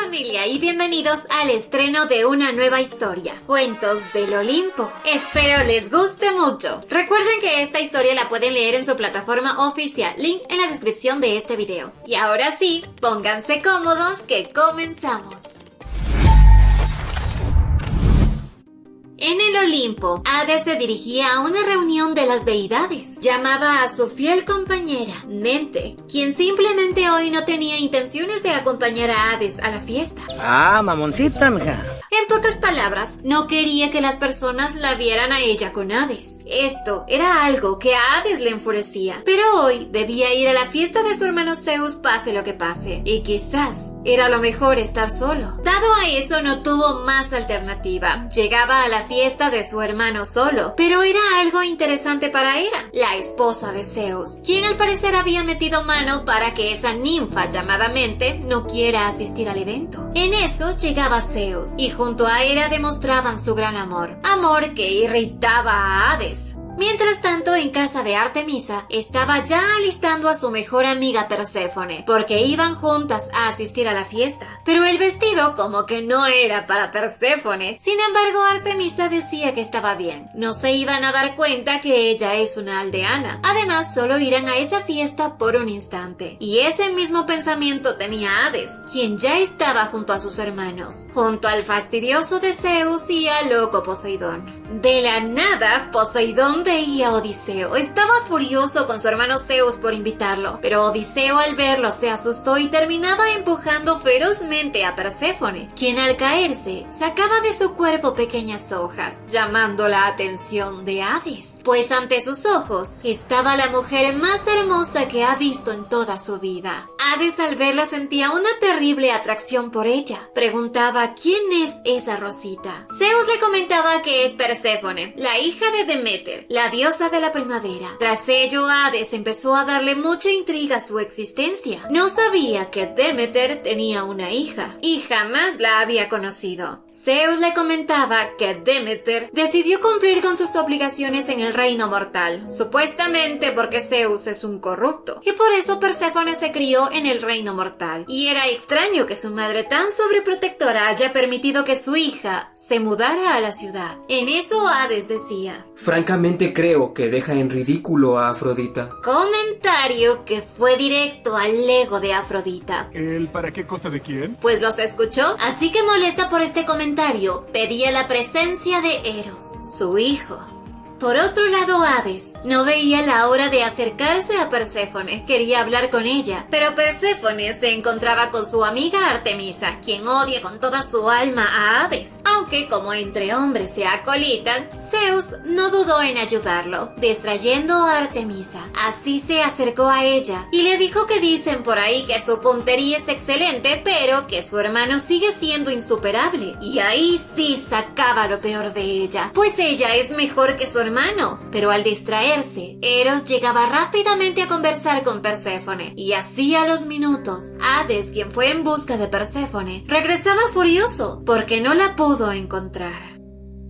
familia y bienvenidos al estreno de una nueva historia, Cuentos del Olimpo. Espero les guste mucho. Recuerden que esta historia la pueden leer en su plataforma oficial, link en la descripción de este video. Y ahora sí, pónganse cómodos que comenzamos. En el Olimpo, Hades se dirigía a una reunión de las deidades. Llamaba a su fiel compañera, Mente, quien simplemente hoy no tenía intenciones de acompañar a Hades a la fiesta. Ah, mamoncita, mija. En pocas palabras, no quería que las personas la vieran a ella con Hades. Esto era algo que a Hades le enfurecía, pero hoy debía ir a la fiesta de su hermano Zeus pase lo que pase, y quizás era lo mejor estar solo. Dado a eso, no tuvo más alternativa. Llegaba a la fiesta de su hermano solo, pero era algo interesante para Hera, la esposa de Zeus, quien al parecer había metido mano para que esa ninfa llamada Mente no quiera asistir al evento. En eso llegaba Zeus, y junto a Hera demostraban su gran amor que irritaba a Hades. Mientras tanto, en casa de Artemisa, estaba ya alistando a su mejor amiga Perséfone, porque iban juntas a asistir a la fiesta. Pero el vestido como que no era para Perséfone. Sin embargo, Artemisa decía que estaba bien. No se iban a dar cuenta que ella es una aldeana. Además, solo irán a esa fiesta por un instante. Y ese mismo pensamiento tenía Hades, quien ya estaba junto a sus hermanos, junto al fastidioso de Zeus y al loco Poseidón. De la nada, Poseidón veía a Odiseo. Estaba furioso con su hermano Zeus por invitarlo, pero Odiseo al verlo se asustó y terminaba empujando ferozmente a Perséfone, quien al caerse sacaba de su cuerpo pequeñas hojas, llamando la atención de Hades, pues ante sus ojos estaba la mujer más hermosa que ha visto en toda su vida. Hades al verla sentía una terrible atracción por ella. Preguntaba quién es esa Rosita. Zeus le comentaba que es Perséfone, la hija de Deméter, la diosa de la primavera. Tras ello, Hades empezó a darle mucha intriga a su existencia. No sabía que Deméter tenía una hija y jamás la había conocido. Zeus le comentaba que Deméter decidió cumplir con sus obligaciones en el reino mortal, supuestamente porque Zeus es un corrupto, y por eso Perséfone se crió en el reino mortal. Y era extraño que su madre tan sobreprotectora haya permitido que su hija se mudara a la ciudad. En eso Hades decía: francamente creo que deja en ridículo a Afrodita. Comentario que fue directo al ego de Afrodita. ¿El para qué cosa de quién? Pues los escuchó, así que molesta por este comentario, pedía la presencia de Eros, su hijo. Por otro lado, Hades no veía la hora de acercarse a Perséfone, quería hablar con ella, pero Perséfone se encontraba con su amiga Artemisa, quien odia con toda su alma a Hades. Aunque como entre hombres se acolitan, Zeus no dudó en ayudarlo, distrayendo a Artemisa. Así se acercó a ella y le dijo que dicen por ahí que su puntería es excelente, pero que su hermano sigue siendo insuperable. Y ahí sí sacaba lo peor de ella, pues ella es mejor que su hermano, pero al distraerse, Eros llegaba rápidamente a conversar con Perséfone, y así a los minutos, Hades, quien fue en busca de Perséfone, regresaba furioso porque no la pudo encontrar.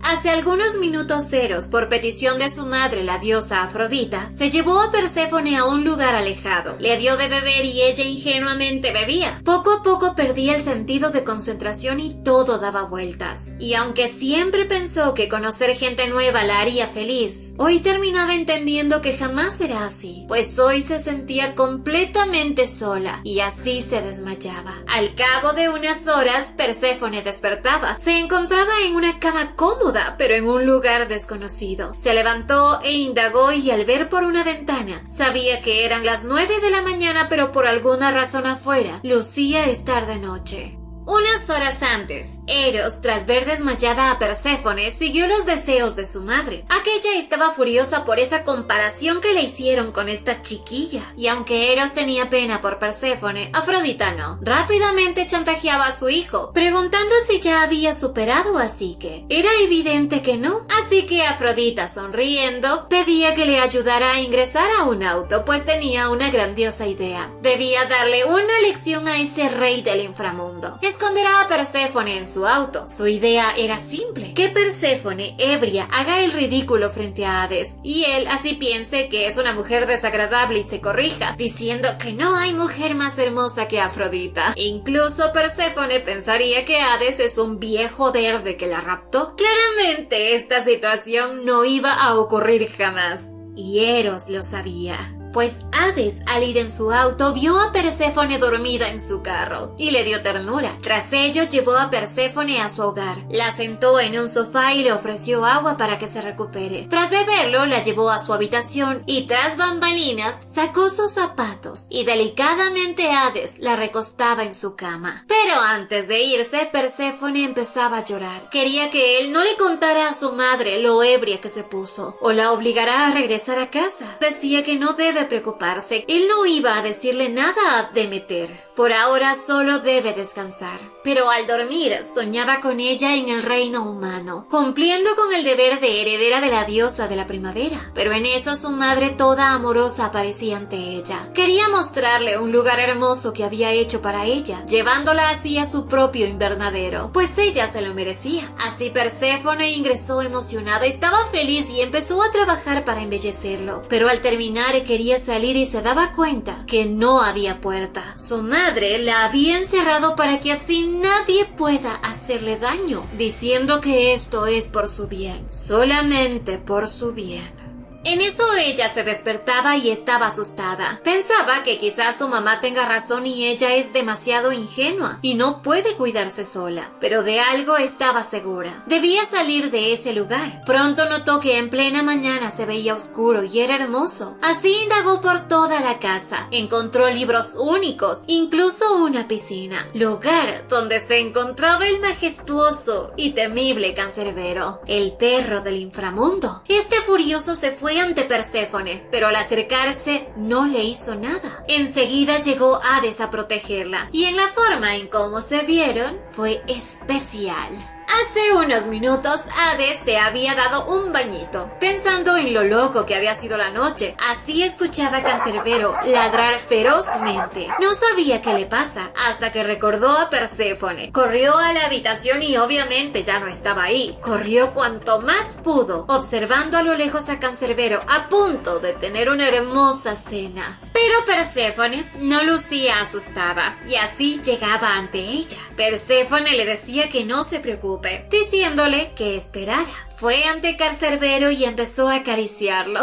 Hace algunos minutos Eros, por petición de su madre, la diosa Afrodita, se llevó a Perséfone a un lugar alejado. Le dio de beber y ella ingenuamente bebía. Poco a poco perdía el sentido de concentración y todo daba vueltas. Y aunque siempre pensó que conocer gente nueva la haría feliz, hoy terminaba entendiendo que jamás será así, pues hoy se sentía completamente sola y así se desmayaba. Al cabo de unas horas, Perséfone despertaba. Se encontraba en una cama cómoda, pero en un lugar desconocido. Se levantó e indagó y al ver por una ventana, sabía que eran las 9 de la mañana, pero por alguna razón afuera, lucía estar de noche. Unas horas antes, Eros, tras ver desmayada a Perséfone, siguió los deseos de su madre. Aquella estaba furiosa por esa comparación que le hicieron con esta chiquilla. Y aunque Eros tenía pena por Perséfone, Afrodita no. Rápidamente chantajeaba a su hijo, preguntando si ya había superado a Psique. Era evidente que no. Así que Afrodita, sonriendo, pedía que le ayudara a ingresar a un auto, pues tenía una grandiosa idea. Debía darle una lección a ese rey del inframundo. esconderá a Perséfone en su auto. Su idea era simple: que Perséfone, ebria, haga el ridículo frente a Hades, y él así piense que es una mujer desagradable y se corrija, diciendo que no hay mujer más hermosa que Afrodita. Incluso Perséfone pensaría que Hades es un viejo verde que la raptó. Claramente esta situación no iba a ocurrir jamás, y Eros lo sabía. Pues Hades, al ir en su auto, vio a Perséfone dormida en su carro y le dio ternura. Tras ello, llevó a Perséfone a su hogar, la sentó en un sofá y le ofreció agua para que se recupere. Tras beberlo, la llevó a su habitación y tras bambalinas sacó sus zapatos y delicadamente Hades la recostaba en su cama. Pero antes de irse, Perséfone empezaba a llorar. Quería que él no le contara a su madre lo ebria que se puso o la obligara a regresar a casa. Decía que no debe preocuparse, él no iba a decirle nada a Demeter. Por ahora solo debe descansar. Pero al dormir soñaba con ella en el reino humano, cumpliendo con el deber de heredera de la diosa de la primavera. Pero en eso su madre toda amorosa aparecía ante ella. Quería mostrarle un lugar hermoso que había hecho para ella, llevándola así a su propio invernadero, pues ella se lo merecía. Así Perséfone ingresó emocionada, estaba feliz y empezó a trabajar para embellecerlo. Pero al terminar quería salir y se daba cuenta que no había puerta. Su madre la había encerrado para que así nadie pueda hacerle daño, diciendo que esto es por su bien, solamente por su bien. En eso ella se despertaba y estaba asustada. Pensaba que quizás su mamá tenga razón y ella es demasiado ingenua y no puede cuidarse sola, pero de algo estaba segura: debía salir de ese lugar. Pronto notó que en plena mañana se veía oscuro y era hermoso. Así indagó por toda la casa, encontró libros únicos, incluso una piscina, lugar donde se encontraba el majestuoso y temible Cancerbero, el perro del inframundo. Este furioso se fue ante Perséfone, pero al acercarse no le hizo nada. Enseguida llegó Hades a protegerla, y en la forma en cómo se vieron fue especial. Hace unos minutos Hades se había dado un bañito, pensando en lo loco que había sido la noche. Así escuchaba a Cancerbero ladrar ferozmente. No sabía qué le pasa, hasta que recordó a Perséfone. Corrió a la habitación y obviamente ya no estaba ahí. Corrió cuanto más pudo, observando a lo lejos a Cancerbero a punto de tener una hermosa cena. Pero Perséfone no lucía asustada, y así llegaba ante ella. Perséfone le decía que no se preocupe, diciéndole que esperara. Fue ante Cancerbero y empezó a acariciarlo.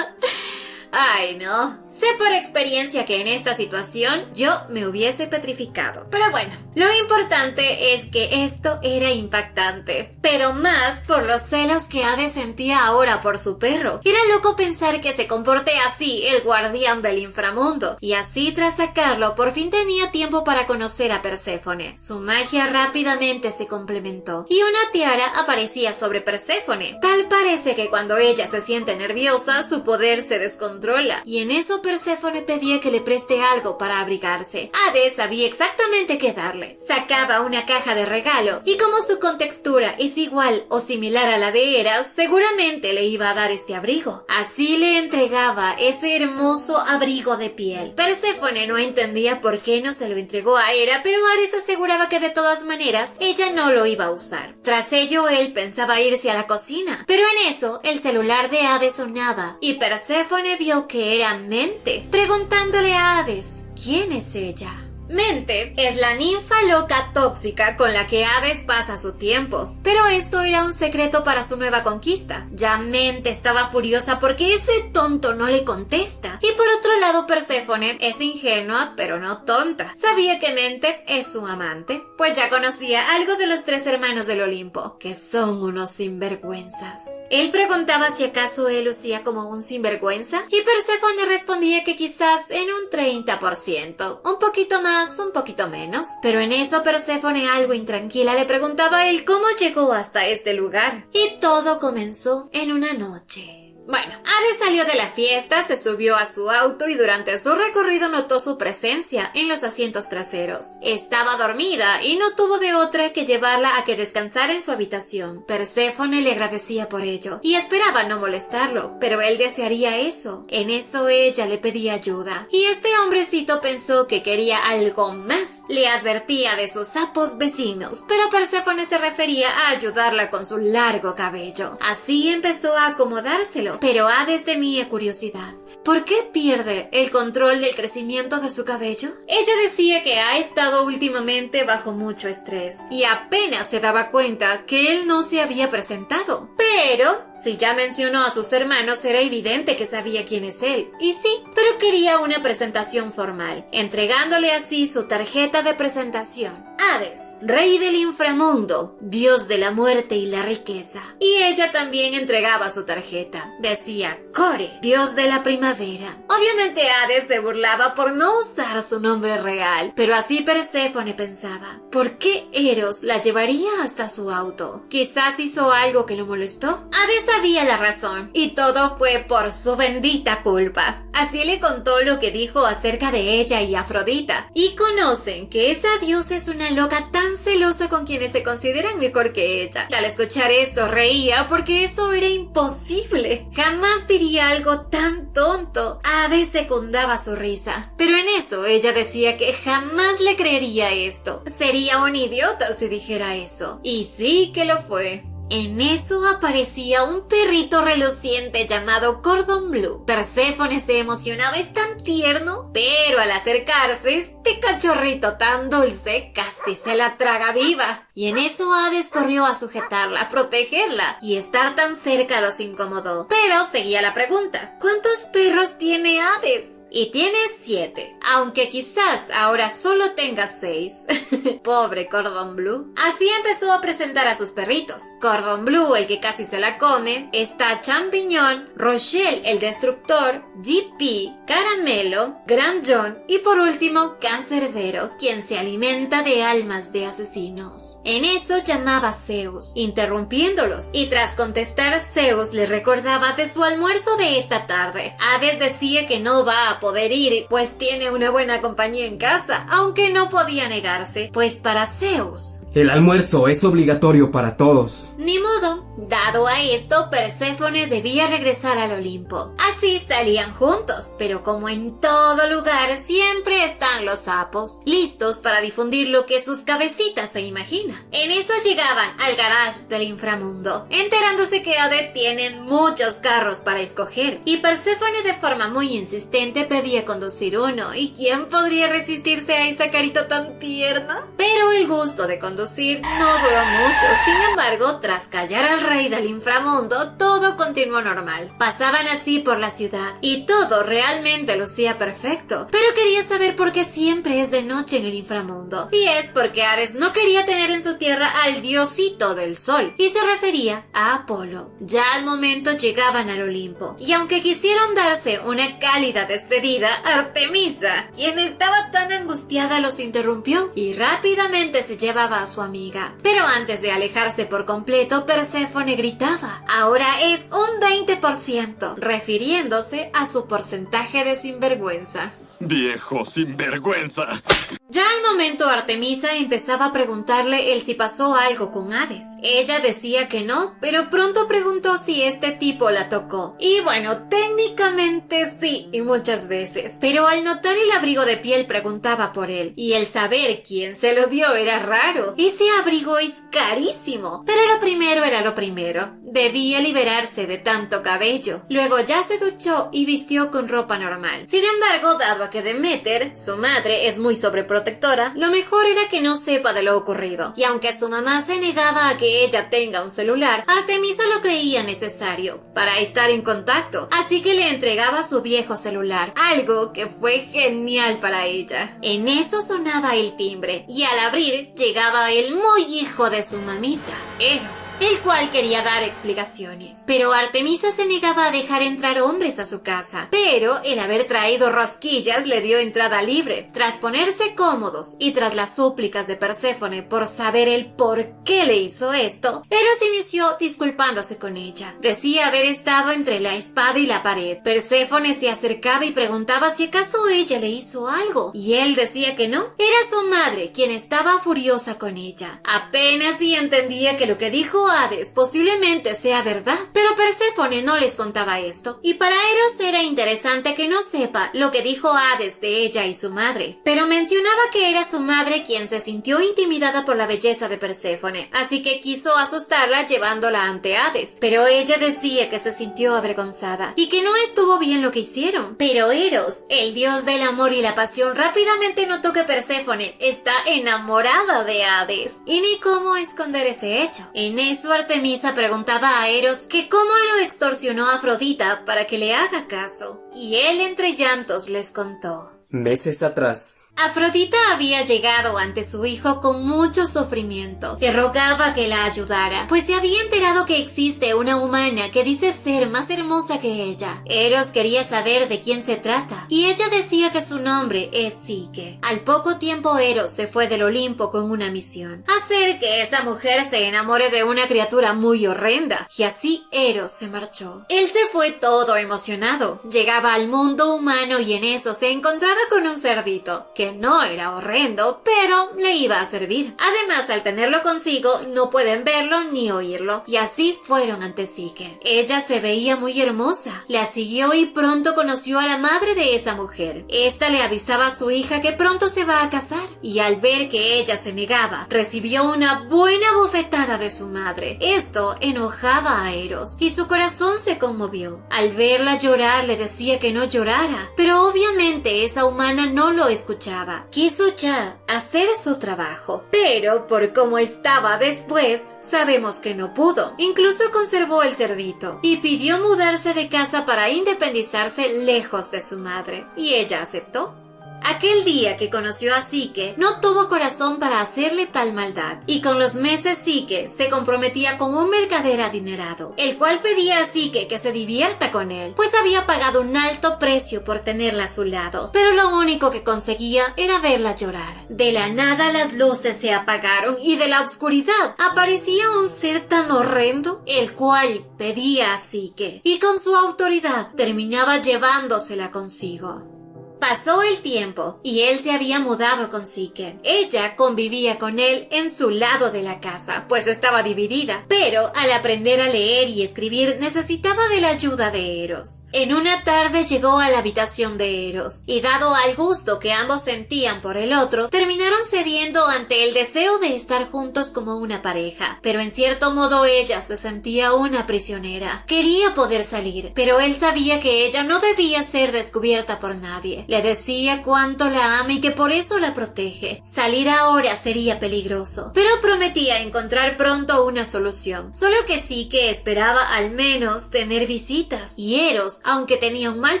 Ay, no. Sé por experiencia que en esta situación yo me hubiese petrificado. Pero bueno, lo importante es que esto era impactante, pero más por los celos que Hades sentía ahora por su perro. Era loco pensar que se comporte así el guardián del inframundo. Y así, tras sacarlo, por fin tenía tiempo para conocer a Perséfone. Su magia rápidamente se complementó y una tiara aparecía sobre Perséfone. Tal parece que cuando ella se siente nerviosa, su poder se descontrola, y en eso Perséfone pedía que le preste algo para abrigarse. Hades sabía exactamente qué darle. Sacaba una caja de regalo, y como su contextura es igual o similar a la de Hera, seguramente le iba a dar este abrigo. Así le entregaba ese hermoso abrigo de piel. Perséfone no entendía por qué no se lo entregó a Hera, pero Hades aseguraba que de todas maneras ella no lo iba a usar. Tras ello, él pensaba irse a la cocina, pero en eso el celular de Hades sonaba y Perséfone vio que era Mente, preguntándole a Hades ¿quién es ella? Mente es la ninfa loca tóxica con la que Hades pasa su tiempo, pero esto era un secreto para su nueva conquista. Ya Mente estaba furiosa porque ese tonto no le contesta, y por otro lado Perséfone es ingenua pero no tonta. Sabía que Mente es su amante, pues ya conocía algo de los 3 hermanos del Olimpo, que son unos sinvergüenzas. Él preguntaba si acaso él lucía como un sinvergüenza, y Perséfone respondía que quizás en un 30%, un poquito más, un poquito menos. Pero en eso Perséfone, algo intranquila, le preguntaba a él cómo llegó hasta este lugar. Y todo comenzó en una noche. Bueno, Hades salió de la fiesta, se subió a su auto y durante su recorrido notó su presencia en los asientos traseros. Estaba dormida y no tuvo de otra que llevarla a que descansara en su habitación. Perséfone le agradecía por ello y esperaba no molestarlo, pero él desearía eso. En eso ella le pedía ayuda y este hombrecito pensó que quería algo más Le advertía de sus sapos vecinos, pero Perséfone se refería a ayudarla con su largo cabello. Así empezó a acomodárselo, pero Hades tenía curiosidad. ¿Por qué pierde el control del crecimiento de su cabello? Ella decía que ha estado últimamente bajo mucho estrés y apenas se daba cuenta que él no se había presentado. Pero si ya mencionó a sus hermanos, era evidente que sabía quién es él. Y sí, pero quería una presentación formal, entregándole así su tarjeta de presentación. Hades, rey del inframundo, dios de la muerte y la riqueza. Y ella también entregaba su tarjeta. Decía Core, dios de la primavera. Obviamente Hades se burlaba por no usar su nombre real, pero así Perséfone pensaba, ¿por qué Eros la llevaría hasta su auto? Quizás hizo algo que lo molestó. Hades sabía la razón, y todo fue por su bendita culpa. Así le contó lo que dijo acerca de ella y Afrodita, y conocen que esa diosa es una loca tan celosa con quienes se consideran mejor que ella. Al escuchar esto reía porque eso era imposible. Jamás diría algo tan tonto. Hades secundaba su risa, pero en eso ella decía que jamás le creería esto. Sería un idiota si dijera eso. Y sí que lo fue. En eso aparecía un perrito reluciente llamado Cordon Bleu. Perséfone se emocionaba, es tan tierno, pero al acercarse, este cachorrito tan dulce casi se la traga viva. Y en eso Hades corrió a sujetarla, a protegerla, y estar tan cerca los incomodó. Pero seguía la pregunta, ¿cuántos perros tiene Hades? Y tiene 7, aunque quizás ahora solo tenga 6. Pobre Cordon Bleu. Así empezó a presentar a sus perritos. Cordon Bleu, el que casi se la come, está Champiñón, Rochelle el Destructor, GP, Caramelo, Grand John y por último Cancerbero, quien se alimenta de almas de asesinos. En eso llamaba Zeus, interrumpiéndolos, y tras contestar Zeus le recordaba de su almuerzo de esta tarde. Hades decía que no va a poder ir, pues tiene una buena compañía en casa, aunque no podía negarse, pues para Zeus el almuerzo es obligatorio para todos. Ni modo. Dado a esto, Perséfone debía regresar al Olimpo. Así salían juntos, pero como en todo lugar siempre están los sapos, listos para difundir lo que sus cabecitas se imaginan. En eso llegaban al garage del inframundo, enterándose que Hades tiene muchos carros para escoger, y Perséfone de forma muy insistente pedía conducir uno, ¿y quién podría resistirse a esa carita tan tierna? Pero el gusto de conducir no duró mucho. Sin embargo, tras callar al rey del inframundo, todo continuó normal. Pasaban así por la ciudad, y todo realmente lucía perfecto. Pero quería saber por qué siempre es de noche en el inframundo. Y es porque Ares no quería tener en su tierra al diosito del sol, y se refería a Apolo. Ya al momento llegaban al Olimpo, y aunque quisieron darse una cálida despedida, Artemisa, quien estaba tan angustiada, los interrumpió y rápidamente se llevaba a su amiga. Pero antes de alejarse por completo, Perséfone gritaba, ahora es un 20%, refiriéndose a su porcentaje de sinvergüenza. ¡Viejo sinvergüenza! Ya al momento Artemisa empezaba a preguntarle el si pasó algo con Hades. Ella decía que no, pero pronto preguntó si este tipo la tocó. Y bueno, técnicamente sí, y muchas veces. Pero al notar el abrigo de piel preguntaba por él, y el saber quién se lo dio era raro. Ese abrigo es carísimo, pero lo primero era lo primero. Debía liberarse de tanto cabello. Luego ya se duchó y vistió con ropa normal. Sin embargo, dado a que Deméter, su madre, es muy sobreprotectora, lo mejor era que no sepa de lo ocurrido. Y aunque su mamá se negaba a que ella tenga un celular, Artemisa lo creía necesario para estar en contacto, así que le entregaba su viejo celular, algo que fue genial para ella. En eso sonaba el timbre, y al abrir llegaba el muy hijo de su mamita, Eros, el cual quería dar explicaciones. Pero Artemisa se negaba a dejar entrar hombres a su casa, pero el haber traído rosquillas le dio entrada libre. Tras ponerse cómodos y tras las súplicas de Perséfone por saber el por qué le hizo esto, Eros inició disculpándose con ella. Decía haber estado entre la espada y la pared. Perséfone se acercaba y preguntaba si acaso ella le hizo algo, y él decía que no. Era su madre quien estaba furiosa con ella. Apenas si entendía que lo que dijo Hades posiblemente sea verdad, pero Perséfone no les contaba esto, y para Eros era interesante que no sepa lo que dijo Hades de ella y su madre, pero mencionaba que era su madre quien se sintió intimidada por la belleza de Perséfone, así que quiso asustarla llevándola ante Hades, pero ella decía que se sintió avergonzada y que no estuvo bien lo que hicieron. Pero Eros, el dios del amor y la pasión, rápidamente notó que Perséfone está enamorada de Hades y ni cómo esconder ese hecho. En eso Artemisa preguntaba a Eros que cómo lo extorsionó a Afrodita para que le haga caso, y él entre llantos les contó. Meses atrás, Afrodita había llegado ante su hijo con mucho sufrimiento. Le rogaba que la ayudara, pues se había enterado que existe una humana que dice ser más hermosa que ella. Eros quería saber de quién se trata, y ella decía que su nombre es Psique. Al poco tiempo Eros se fue del Olimpo con una misión: hacer que esa mujer se enamore de una criatura muy horrenda, y así Eros se marchó. Él se fue todo emocionado. Llegaba al mundo humano y en eso se encontraba con un cerdito, que no era horrendo, pero le iba a servir. Además, al tenerlo consigo, no pueden verlo ni oírlo, y así fueron ante Psique. Ella se veía muy hermosa, la siguió y pronto conoció a la madre de esa mujer. Esta le avisaba a su hija que pronto se va a casar, y al ver que ella se negaba, recibió una buena bofetada de su madre. Esto enojaba a Eros, y su corazón se conmovió. Al verla llorar, le decía que no llorara, pero obviamente esa humana no lo escuchaba. Quiso ya hacer su trabajo, pero por cómo estaba después, sabemos que no pudo. Incluso conservó el cerdito y pidió mudarse de casa para independizarse lejos de su madre, y ella aceptó. Aquel día que conoció a Psique, no tuvo corazón para hacerle tal maldad, y con los meses Psique se comprometía con un mercader adinerado, el cual pedía a Psique que se divierta con él, pues había pagado un alto precio por tenerla a su lado, pero lo único que conseguía era verla llorar. De la nada las luces se apagaron y de la oscuridad aparecía un ser tan horrendo, el cual pedía a Psique, y con su autoridad terminaba llevándosela consigo. Pasó el tiempo y él se había mudado con Psique. Ella convivía con él en su lado de la casa, pues estaba dividida, pero al aprender a leer y escribir necesitaba de la ayuda de Eros. En una tarde llegó a la habitación de Eros y, dado al gusto que ambos sentían por el otro, terminaron cediendo ante el deseo de estar juntos como una pareja. Pero en cierto modo ella se sentía una prisionera. Quería poder salir, pero él sabía que ella no debía ser descubierta por nadie. Le decía cuánto la ama y que por eso la protege. Salir ahora sería peligroso, pero prometía encontrar pronto una solución. Solo que Psique esperaba al menos tener visitas, y Eros, aunque tenía un mal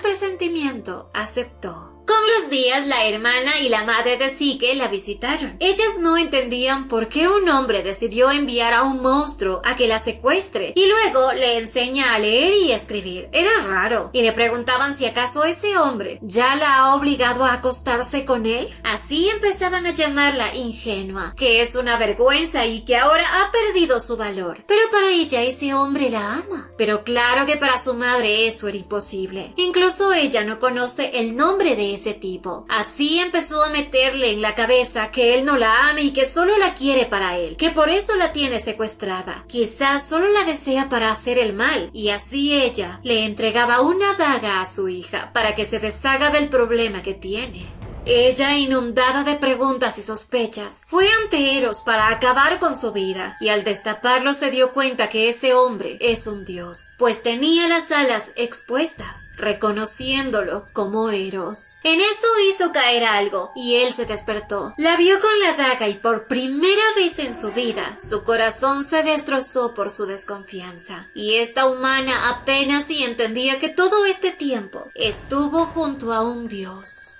presentimiento, aceptó. Con los días, la hermana y la madre de Psique la visitaron. Ellas no entendían por qué un hombre decidió enviar a un monstruo a que la secuestre y luego le enseña a leer y escribir. Era raro, y le preguntaban si acaso ese hombre ya la ha obligado a acostarse con él. Así empezaban a llamarla ingenua, que es una vergüenza y que ahora ha perdido su valor. Pero para ella ese hombre la ama. Pero claro que para su madre eso era imposible. Incluso ella no conoce el nombre de ese tipo. Así empezó a meterle en la cabeza que él no la ama y que solo la quiere para él, que por eso la tiene secuestrada. Quizás solo la desea para hacer el mal, y así ella le entregaba una daga a su hija para que se deshaga del problema que tiene. Ella, inundada de preguntas y sospechas, fue ante Eros para acabar con su vida, y al destaparlo se dio cuenta que ese hombre es un dios, pues tenía las alas expuestas, reconociéndolo como Eros. En eso hizo caer algo, y él se despertó. La vio con la daga y por primera vez en su vida, su corazón se destrozó por su desconfianza. Y esta humana apenas si entendía que todo este tiempo estuvo junto a un dios.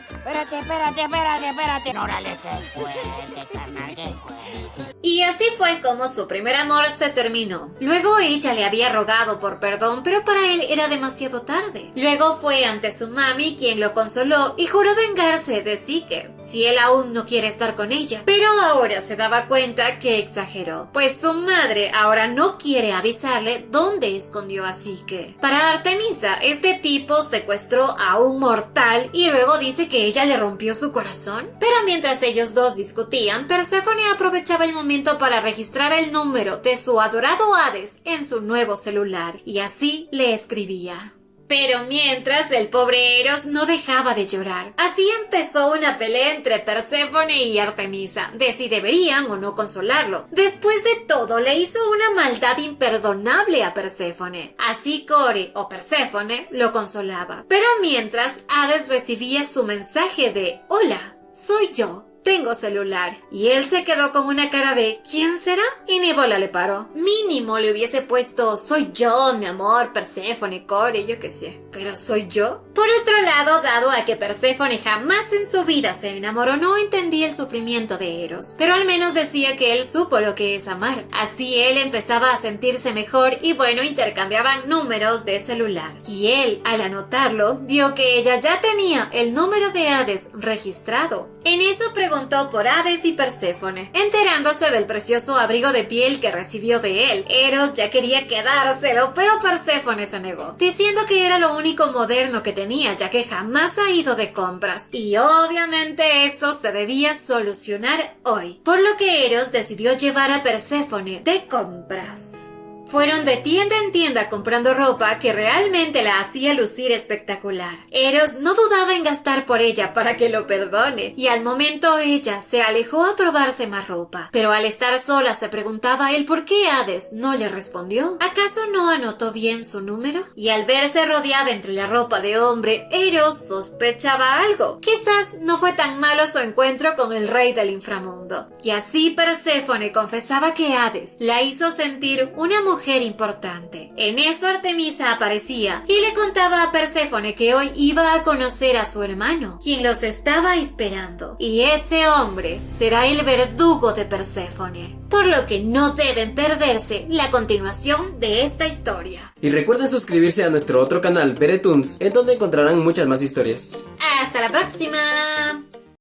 Espérate. Órale, qué fuerte, carnal, qué fuerte. Y así fue como su primer amor se terminó. Luego ella le había rogado por perdón, pero para él era demasiado tarde. Luego fue ante su mami quien lo consoló y juró vengarse de Psique, si él aún no quiere estar con ella. Pero ahora se daba cuenta que exageró, pues su madre ahora no quiere avisarle dónde escondió a Psique. Para Artemisa, este tipo secuestró a un mortal y luego dice que ella le rompió su corazón. Pero mientras ellos dos discutían, Perséfone aprovechaba el momento momento para registrar el número de su adorado Hades en su nuevo celular, y así le escribía. Pero mientras, el pobre Eros no dejaba de llorar. Así empezó una pelea entre Perséfone y Artemisa, de si deberían o no consolarlo. Después de todo, le hizo una maldad imperdonable a Perséfone. Así Core, o Perséfone, lo consolaba. Pero mientras, Hades recibía su mensaje de «Hola, soy yo». Tengo celular. Y él se quedó con una cara de ¿quién será? Y ni bola le paró. Mínimo le hubiese puesto soy yo, mi amor, Perséfone, Core, yo qué sé. ¿Pero soy yo? Por otro lado, dado a que Perséfone jamás en su vida se enamoró, no entendía el sufrimiento de Eros. Pero al menos decía que él supo lo que es amar. Así él empezaba a sentirse mejor y bueno, intercambiaban números de celular. Y él, al anotarlo, vio que ella ya tenía el número de Hades registrado. En eso preguntó por Hades y Perséfone, enterándose del precioso abrigo de piel que recibió de él. Eros ya quería quedárselo, pero Perséfone se negó, diciendo que era lo único moderno que tenía, ya que jamás ha ido de compras. Y obviamente eso se debía solucionar hoy, por lo que Eros decidió llevar a Perséfone de compras. Fueron de tienda en tienda comprando ropa que realmente la hacía lucir espectacular. Eros no dudaba en gastar por ella para que lo perdone, y al momento ella se alejó a probarse más ropa. Pero al estar sola se preguntaba el por qué Hades no le respondió. ¿Acaso no anotó bien su número? Y al verse rodeada entre la ropa de hombre, Eros sospechaba algo. Quizás no fue tan malo su encuentro con el rey del inframundo. Y así Perséfone confesaba que Hades la hizo sentir una mujer importante. En eso Artemisa aparecía y le contaba a Perséfone que hoy iba a conocer a su hermano, quien los estaba esperando. Y ese hombre será el verdugo de Perséfone. Por lo que no deben perderse la continuación de esta historia. Y recuerden suscribirse a nuestro otro canal, Veretoons, en donde encontrarán muchas más historias. ¡Hasta la próxima!